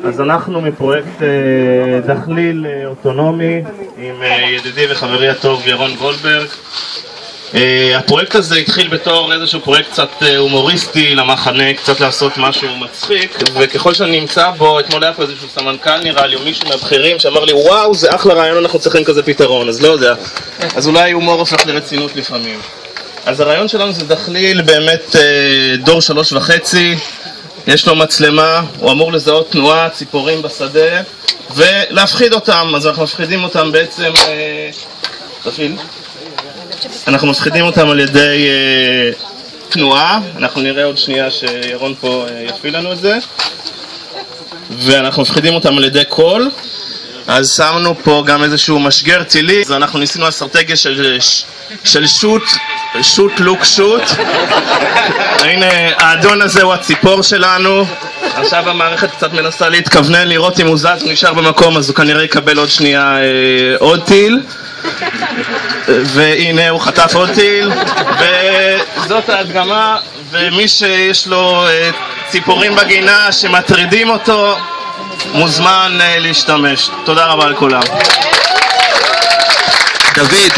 אז אנחנו מפרויקט דחליל אוטונומי עם ידידי וחברי הטוב ירון גולדברג. הפרויקט הזה התחיל בתור איזשהו פרויקט קצת הומוריסטי למחנה, קצת לעשות משהו מצחיק, וככל שאני נמצא בו, אתמול היה פה איזשהו סמנכ"ל נראה לי, או מישהו מהבכירים שאמר לי וואו זה אחלה רעיון, אנחנו צריכים כזה פתרון, אז לא יודע, אז אולי הומור הופך לרצינות לפעמים. אז הרעיון שלנו זה דחליל באמת דור 3.5, יש לו מצלמה, הוא אמור לזהות תנועה, ציפורים בשדה ולהפחיד אותם, אז אנחנו מפחידים אותם בעצם, אנחנו מפחידים אותם על ידי תנועה, אנחנו נראה עוד שנייה שירון פה יפעיל לנו את זה, ואנחנו מפחידים אותם על ידי קול. אז שמנו פה גם איזשהו משגר טילי, אז אנחנו ניסינו אסטרטגיה של שוט לוק שוט. הנה האדון הזה הוא הציפור שלנו, עכשיו המערכת קצת מנסה להתכוונן לראות אם הוא זז ונשאר במקום, אז הוא כנראה יקבל עוד שנייה עוד טיל, והנה הוא חטף עוד טיל, וזאת ההדגמה. ומי שיש לו ציפורים בגינה שמטרידים אותו מוזמן להשתמש. תודה רבה לכולם. דוד